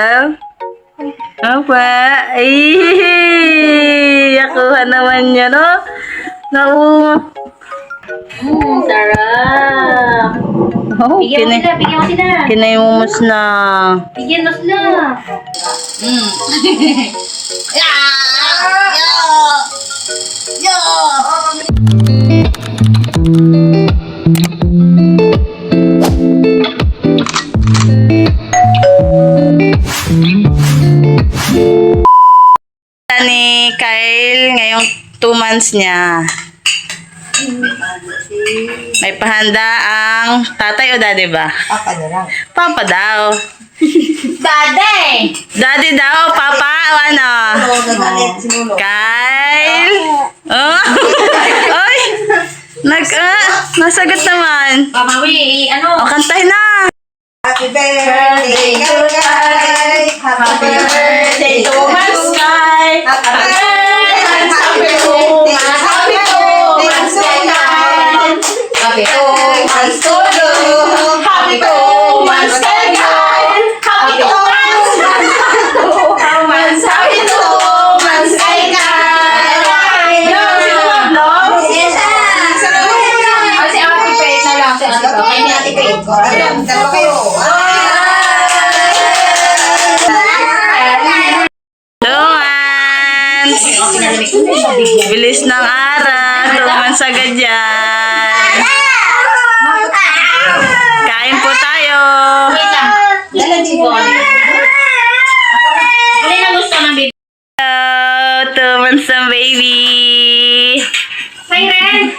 Apa? Nakuha naman niya, no? Sarap. Bigyan mo sila, bigyan mo sila. Kinayumos na. Bigyan mo sila. Ni Kyle, ngayong 2 months niya. May pahanda ang tatay o daddy ba? Papa na lang. Papa daw. Daddy! Daddy daw, papa, o ano? Kyle? Oh? Oy! Nasagot naman. Pamawi, ano? O, kantahin na. Happy birthday to Kai. Happy birthday to Sky. Happy Happy birthday Happy to Happy Dalawa kayo. Lumans! Bilis ng araw. Lumans agad yan. Kain po tayo. Ano na gusto ng baby? Hello, 2 months ng baby. Siren!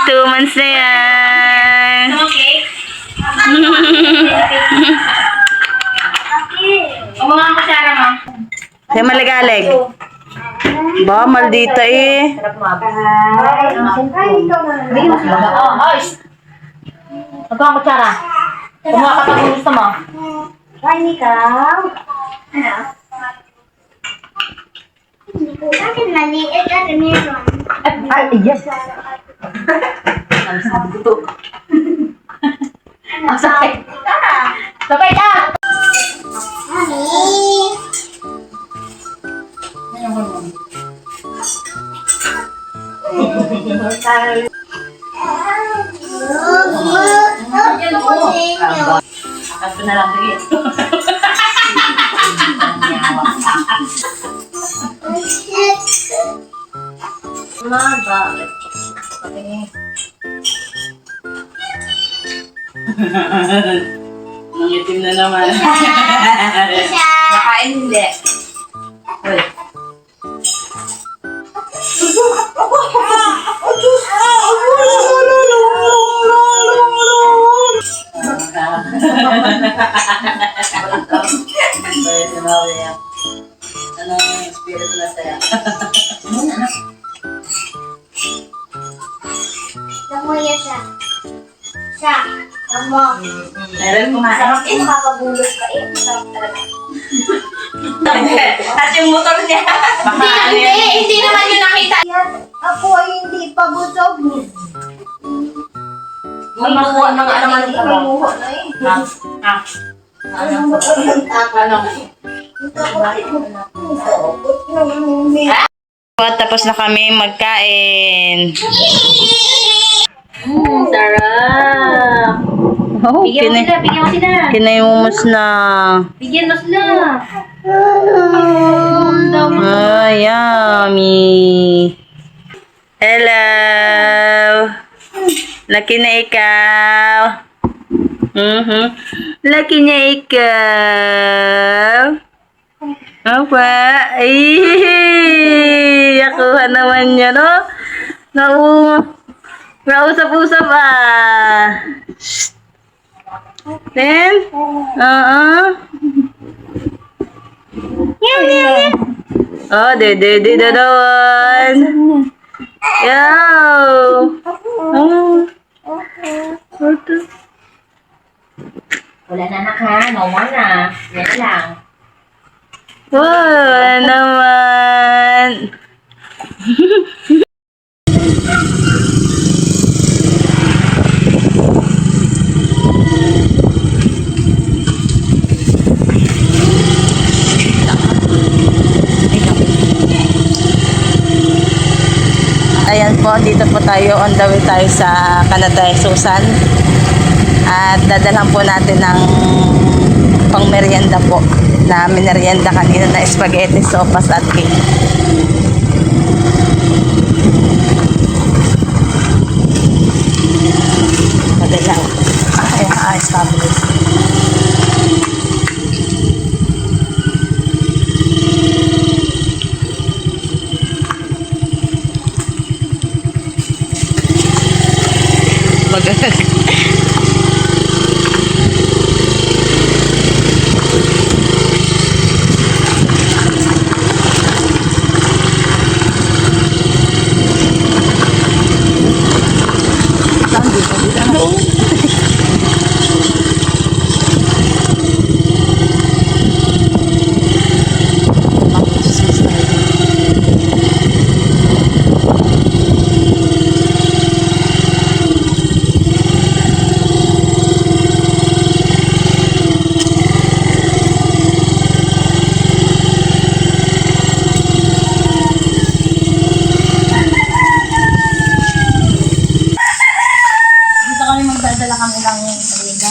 2 months na yan. Okay? Umuha ang kasara mo. Kaya malagalig. Ba, maldita eh. Ito ang kutsara. Kumuha ka pag gusto mo. Kain ikaw. Ano? Hindi ko natin maliit at meron. Ay, yes. Ang sakit. Sabay ka! Mami. Kaso na lang sige. Bakit? Nangitim na naman. Isa. Nakain hindi. Uy. Ano yung espiritu na saya? Namuya siya. Siya. Namo. Meron kumain. Sarap eh. Makakabulog ka eh. Sarap talaga. At yung motor niya. Baka ano yan? Hindi naman yun nakita. Yan. Ako ay hindi pa busog. Mamuha ng ano man Hindi ka pa ba? muha na eh. Ano? Tapos na kami magkain. Sarap. Oh, Bigyan mo sila, bigyan mo sila. kinayumos na. Bigyan mo sila. Oh, yummy. Hello. Laki na ikaw. Laki na ikaw. Apa? Nakuha naman niya, no? Nausap-usap ah. Shh. Then? Oh, de naman. Yo. Wala na anak ha. No more na. Yan lang. Wala naman. po, dito po tayo, on the way tayo sa Canada, Susan. At dadalhan po natin ng pang merienda po, na minerienda kanina na spaghetti, sopas at cake. Madalaw. Ay, establish. Dito kami magdadala kami ng merienda.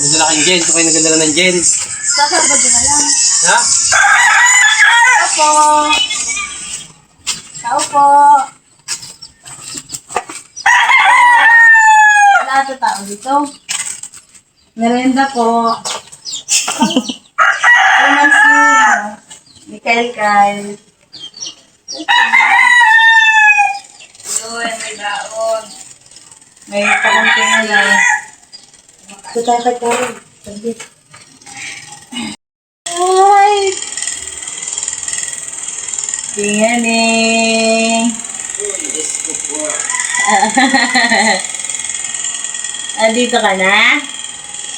Nagdala kang Jen. Ito kayo nagdala ng Jen. Sasabad yun na lang. Ha? Tao po. Tao po. Wala ito tao dito. Merienda po. Romance ni Kyle. Doon, may daon. May pakunting na lang. Ito tayo kay Karen. Ay! Tinganing! Dito ka na?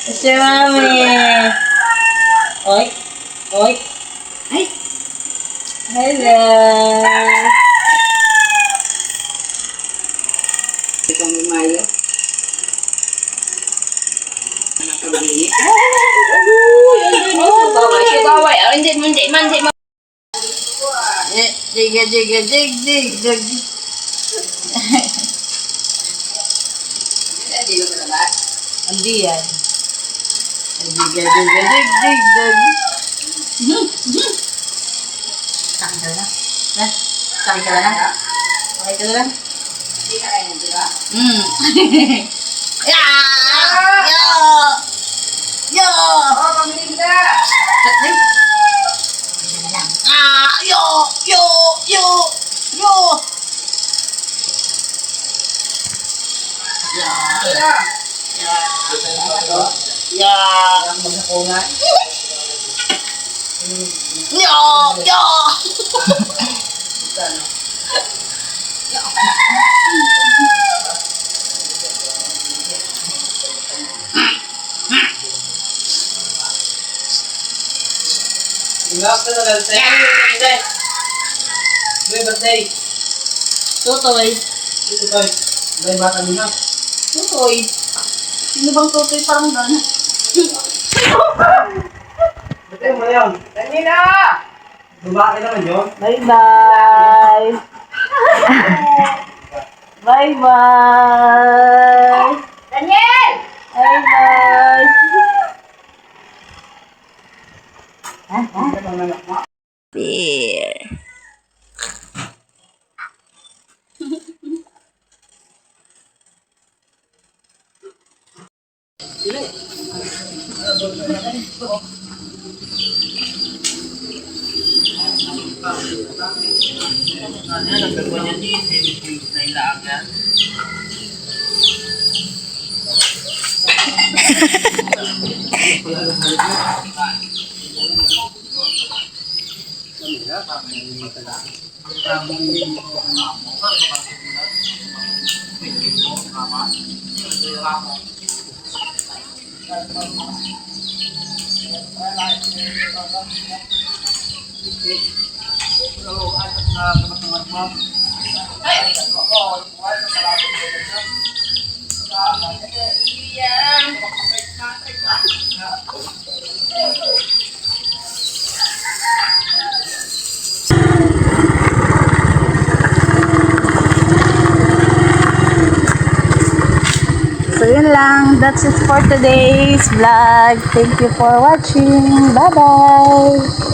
Si Mami! Oy! Oy! Ay! Hello! Itong Mayo. Baway. Hindi. Dig. Hindi yan. Dig. Sakit ka na? Sakit ka na? Okay ka na? Hindi ka kaya, di ba? Yo! Oh, pamilinda! Yo! Ang magsakungan. Ingat ka na lang. Birthday. Tutoy. Ito tayo. May bata nila. Tutoy. Sino bang tutoy parang doon? Birthday mo yan. Kanina! Babae naman yun. Bye-bye! Bye-bye! Daniel! Bye-bye! Beer. lang. That's it for today's vlog. Thank you for watching. Bye-bye!